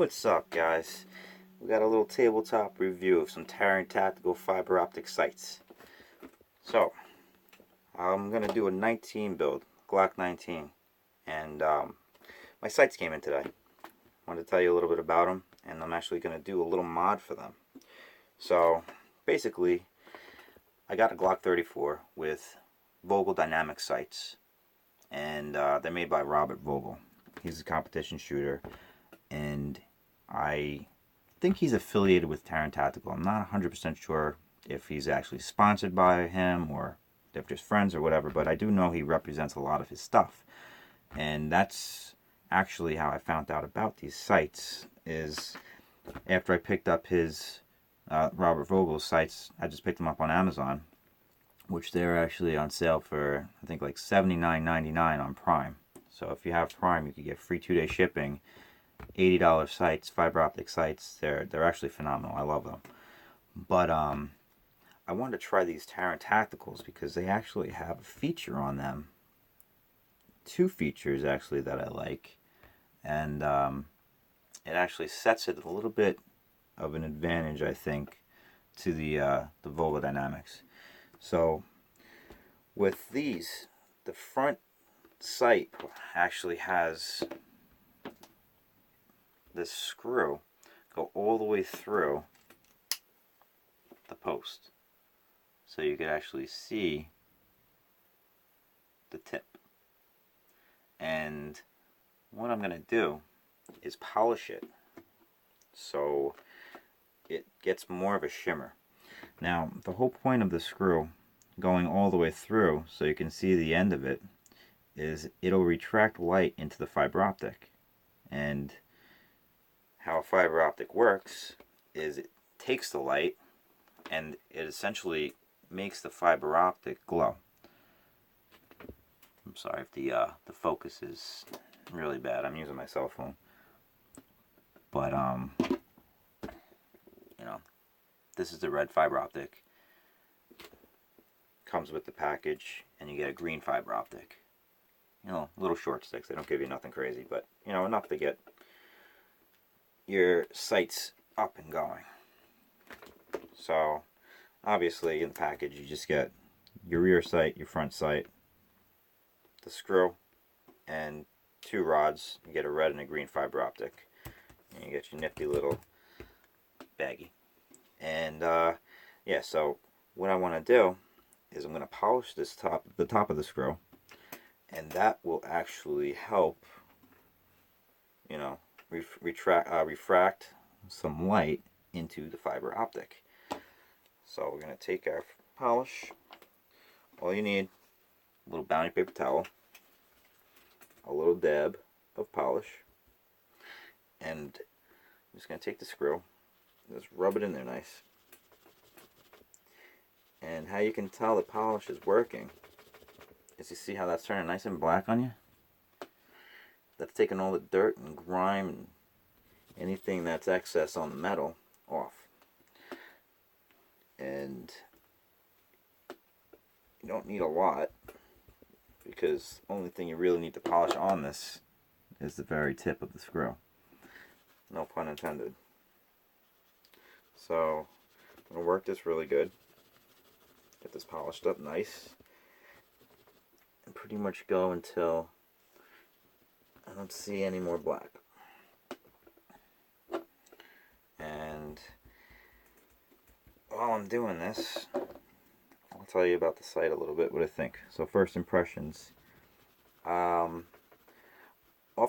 What's up, guys? We got a little tabletop review of some Taran Tactical fiber optic sights. So, I'm going to do a 19 build, Glock 19. And my sights came in today. I wanted to tell you a little bit about them, and I'm actually going to do a little mod for them. So, basically, I got a Glock 34 with Vogel Dynamics sights. And they're made by Robert Vogel. He's a competition shooter, and I think he's affiliated with Taran Tactical. I'm not 100% sure if he's actually sponsored by him or if just friends or whatever, but I do know he represents a lot of his stuff. And that's actually how I found out about these sights, is after I picked up his Robert Vogel's sights. I just picked them up on Amazon, which they're actually on sale for, I think, like $79.99 on Prime. So if you have Prime, you can get free 2-day shipping. $80 sights, fiber optic sights. They're actually phenomenal. I love them. But I wanted to try these Taran Tacticals because they actually have a feature on them. Two features actually that I like, and it actually sets it a little bit of an advantage, I think, to the Vogel Dynamics. So with these, the front sight actually has this screw go all the way through the post, so you could actually see the tip. And what I'm going to do is polish it so it gets more of a shimmer. Now, the whole point of the screw going all the way through so you can see the end of it is it'll retract light into the fiber optic. And how a fiber optic works is it takes the light and it essentially makes the fiber optic glow. I'm sorry if the focus is really bad. I'm using my cell phone. But you know, this is the red fiber optic. Comes with the package, and you get a green fiber optic. You know, little short sticks. They don't give you nothing crazy, but you know, enough to get your sights up and going. So obviously in the package you just get your rear sight, your front sight, the screw, and two rods. You get a red and a green fiber optic, and you get your nifty little baggie. And yeah, so what I want to do is I'm going to polish this the top of the screw, and that will actually help, you know, refract some light into the fiber optic. So we're going to take our polish. All you need, a little bounty paper towel, a little dab of polish, and I'm just going to take the screw, just rub it in there nice. And how you can tell the polish is working is you see how that's turning nice and black on you? That's taking all the dirt and grime and anything that's excess on the metal off. And you don't need a lot, because the only thing you really need to polish on this is the very tip of the screw. No pun intended. So I'm going to work this really good. Get this polished up nice. And pretty much go until I don't see any more black. And while I'm doing this, I'll tell you about the sight a little bit, what I think. So first impressions. Off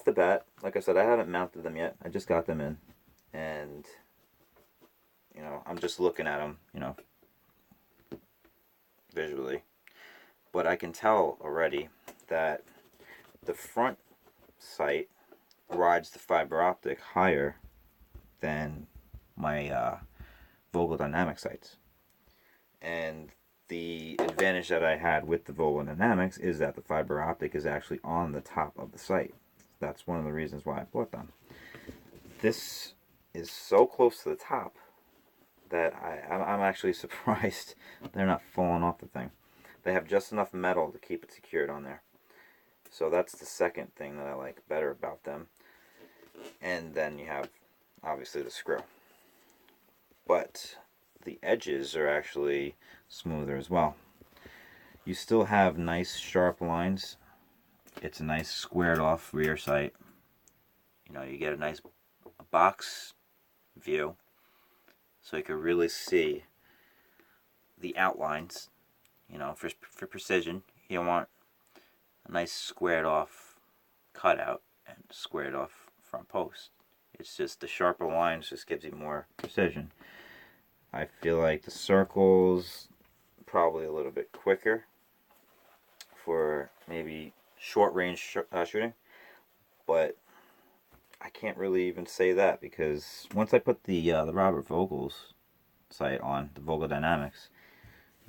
the bat, like I said, I haven't mounted them yet. I just got them in. And, you know, I'm just looking at them, you know, visually. But I can tell already that the front sight rides the fiber optic higher than my Vogel Dynamics sights. And the advantage that I had with the Vogel Dynamics is that the fiber optic is actually on the top of the sight. That's one of the reasons why I bought them. This is so close to the top that I'm actually surprised they're not falling off the thing. They have just enough metal to keep it secured on there. So that's the second thing that I like better about them. And then you have obviously the screw. But the edges are actually smoother as well. You still have nice sharp lines. It's a nice squared off rear sight. You know, you get a nice box view so you can really see the outlines. You know, for precision, you don't want a nice squared off cutout and squared off front post. It's just the sharper lines just gives you more precision. I feel like the circles probably a little bit quicker for maybe short range shooting, but I can't really even say that because once I put the Robert Vogel's sight on, the Vogel Dynamics,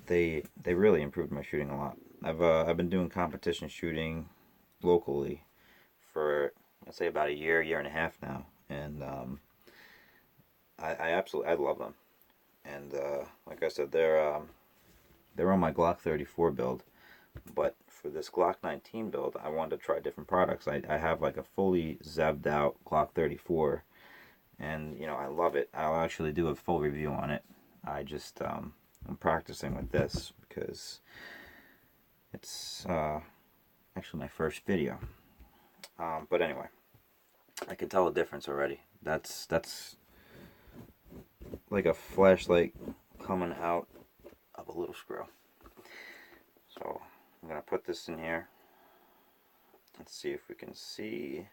they really improved my shooting a lot. I've been doing competition shooting locally for, I'd say, about a year and a half now, and I love them. And like I said, they're on my Glock 34 build, but for this Glock 19 build, I wanted to try different products. I have like a fully zev'd out Glock 34, and you know, I love it. I'll actually do a full review on it. I just I'm practicing with this because it's actually my first video. But anyway, I can tell a difference already. That's like a flashlight coming out of a little screw. So I'm gonna put this in here. Let's see if we can see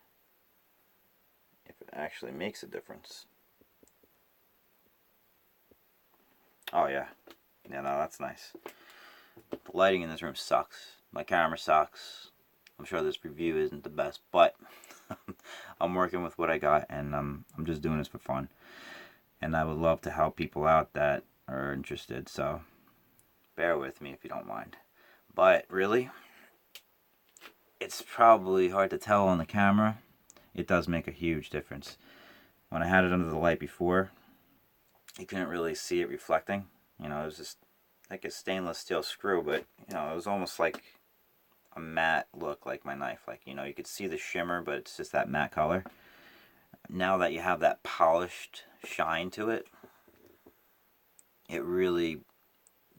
if it actually makes a difference. Oh yeah, no, that's nice. The lighting in this room sucks. My camera sucks. I'm sure this review isn't the best, but I'm working with what I got, and I'm just doing this for fun. And I would love to help people out that are interested, so bear with me if you don't mind. But really, it's probably hard to tell on the camera. It does make a huge difference. When I had it under the light before, you couldn't really see it reflecting. You know, it was just like a stainless steel screw, but you know, it was almost like a matte look, like my knife. Like, you know, you could see the shimmer, but it's just that matte color. Now that you have that polished shine to it, it really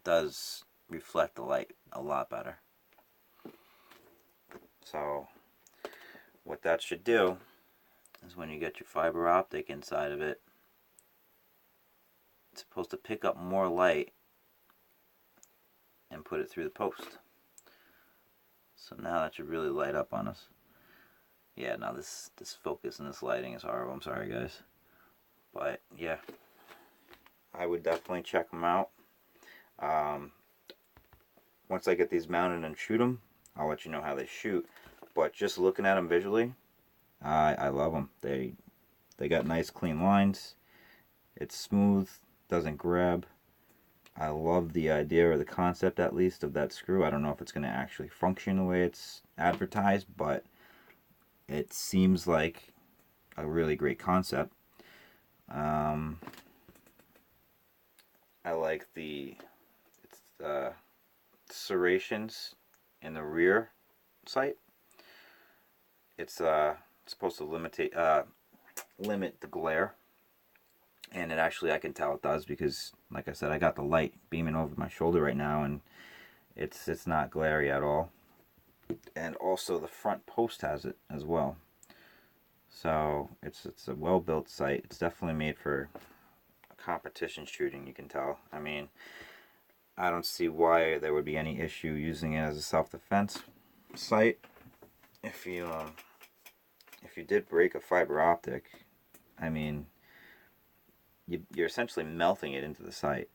does reflect the light a lot better. So what that should do is when you get your fiber optic inside of it, it's supposed to pick up more light and put it through the post. So now that should really light up on us. Yeah, now this focus and this lighting is horrible. I'm sorry, guys. But yeah, I would definitely check them out. Once I get these mounted and shoot them, I'll let you know how they shoot. But just looking at them visually, I love them. They got nice clean lines. It's smooth, doesn't grab. I love the idea, or the concept at least, of that screw. I don't know if it's going to actually function the way it's advertised, but it seems like a really great concept. I like the serrations in the rear sight. It's supposed to limit the glare, and it actually, I can tell it does, because like I said, I got the light beaming over my shoulder right now, and it's not glary at all. And also the front post has it as well. So it's a well-built sight. It's definitely made for competition shooting, you can tell. I mean, I don't see why there would be any issue using it as a self-defense sight. If you did break a fiber optic, I mean, you're essentially melting it into the sight.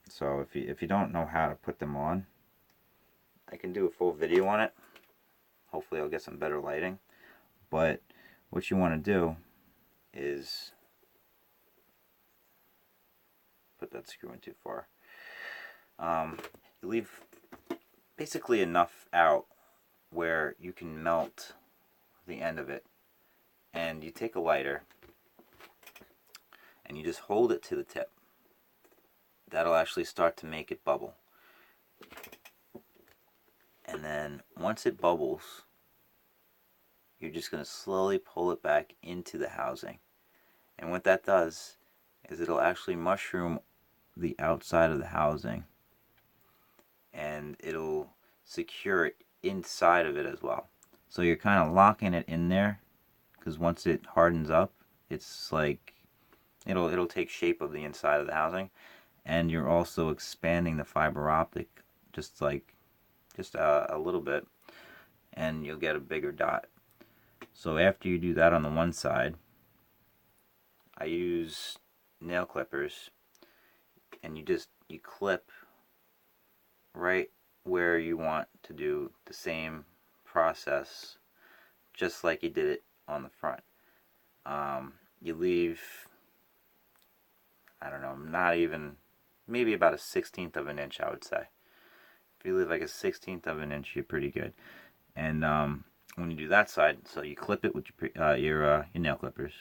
So if you don't know how to put them on, I can do a full video on it. Hopefully I'll get some better lighting. But what you want to do is put that screw in too far. You leave basically enough out where you can melt the end of it, and you take a lighter and you just hold it to the tip. That'll actually start to make it bubble. And then once it bubbles, you're just going to slowly pull it back into the housing. And what that does is it'll actually mushroom the outside of the housing, and it'll secure it inside of it as well. So you're kind of locking it in there, because once it hardens up, it's like it'll take shape of the inside of the housing, and you're also expanding the fiber optic just a little bit, and you'll get a bigger dot. So after you do that on the one side, I use nail clippers, and you clip right where you want to do the same process, just like you did it on the front. You leave, I don't know, not even, maybe about a 1/16 of an inch, I would say. If you leave like a 1/16 of an inch, you're pretty good. And when you do that side, so you clip it with your nail clippers.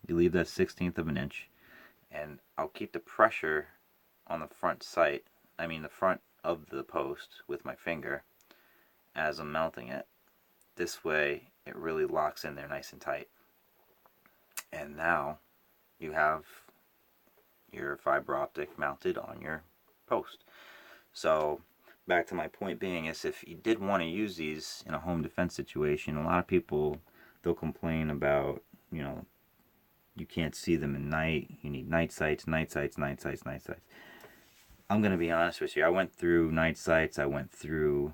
You leave that 1/16 of an inch, and I'll keep the pressure on the front sight, the front of the post with my finger as I'm mounting it. This way it really locks in there nice and tight. And now you have your fiber optic mounted on your post. So back to my point being is, if you did want to use these in a home defense situation, a lot of people, they'll complain about, you can't see them at night. You need night sights, night sights, night sights, night sights. I'm going to be honest with you. I went through night sights. I went through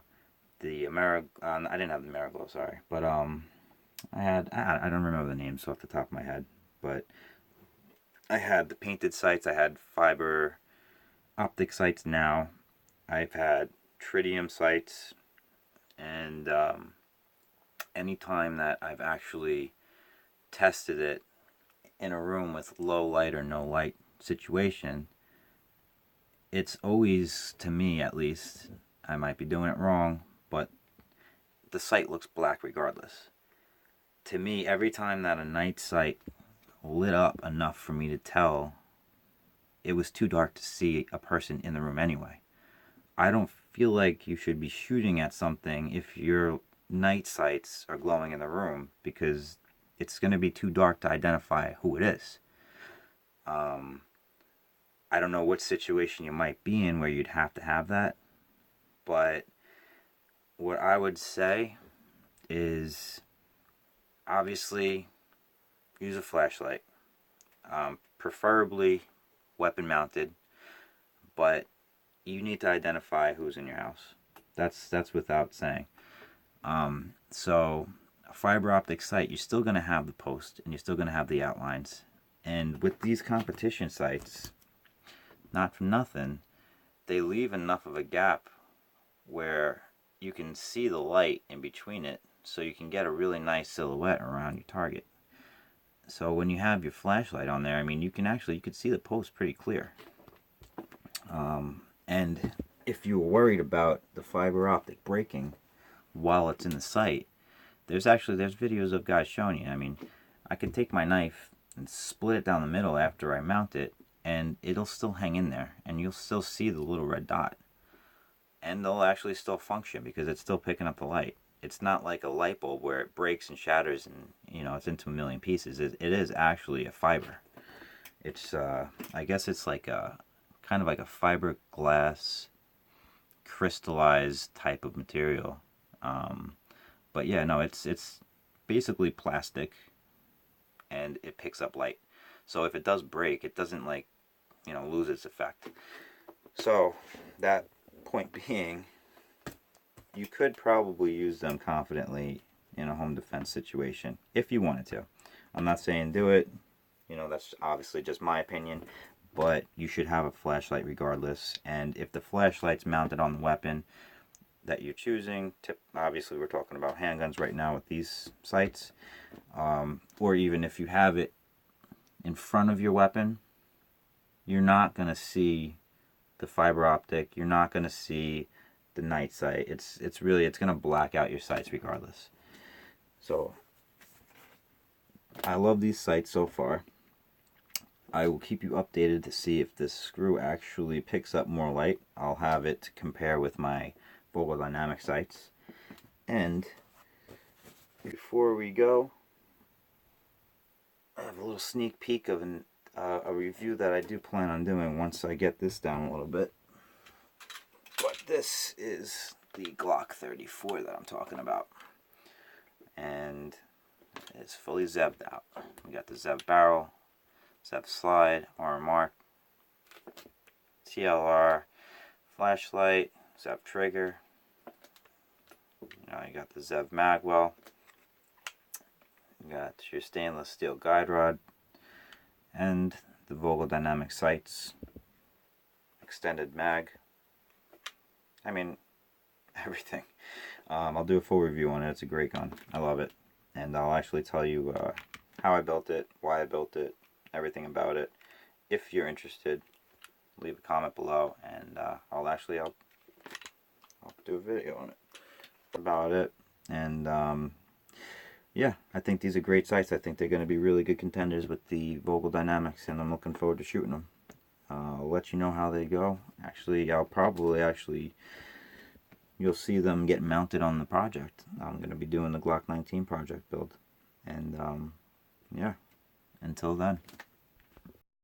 the I didn't have the Ameriglow, sorry. But I don't remember the names off the top of my head. But I had the painted sights. I had fiber optic sights now. I've had tritium sights. And anytime that I've actually tested it in a room with low light or no light situation, it's always, to me at least, I might be doing it wrong, but the sight looks black regardless. To me, every time that a night sight lit up enough for me to tell, it was too dark to see a person in the room anyway. I don't feel like you should be shooting at something if your night sights are glowing in the room, because it's going to be too dark to identify who it is. I don't know what situation you might be in where you'd have to have that, but what I would say is, obviously, use a flashlight, preferably weapon mounted, but you need to identify who's in your house. That's without saying. So a fiber optic sight, you're still going to have the post, and you're still going to have the outlines. And with these competition sights, not for nothing, they leave enough of a gap where you can see the light in between it, so you can get a really nice silhouette around your target. So when you have your flashlight on there, you could see the post pretty clear. And if you were worried about the fiber optic breaking while it's in the sight, there's videos of guys showing you. I can take my knife and split it down the middle after I mount it, and it'll still hang in there, and you'll still see the little red dot, and they'll actually still function because it's still picking up the light. It's not like a light bulb where it breaks and shatters and it's into a million pieces. It is actually a fiber. It's I guess it's like a kind of like a fiberglass crystallized type of material. But yeah, no, it's basically plastic, and it picks up light. So if it does break, it doesn't lose its effect. So that point being, you could probably use them confidently in a home defense situation if you wanted to. I'm not saying do it. That's obviously just my opinion, but you should have a flashlight regardless. And if the flashlight's mounted on the weapon that you're choosing, obviously we're talking about handguns right now with these sights, or even if you have it in front of your weapon, you're not going to see the fiber optic, you're not going to see the night sight. It's going to black out your sights regardless. So I love these sights so far. I will keep you updated to see if this screw actually picks up more light. I'll have it to compare with my Vogel Dynamics sights. And before we go, I have have a little sneak peek of a review that I do plan on doing once I get this down a little bit. But this is the Glock 34 that I'm talking about. And it's fully zebbed out. We got the zeb barrel, zeb slide, arm mark, TLR, flashlight, zeb trigger. You got the zeb mag well. You got your stainless steel guide rod, and the Vogel Dynamics sights, extended mag. I mean, everything. I'll do a full review on it. It's a great gun. I love it. And I'll actually tell you how I built it, why I built it, everything about it. If you're interested, leave a comment below, and I'll do a video on it about it. And yeah, I think these are great sights. I think they're going to be really good contenders with the Vogel Dynamics, and I'm looking forward to shooting them. I'll let you know how they go. Actually, you'll see them get mounted on the project. I'm going to be doing the Glock 19 project build. And yeah, until then.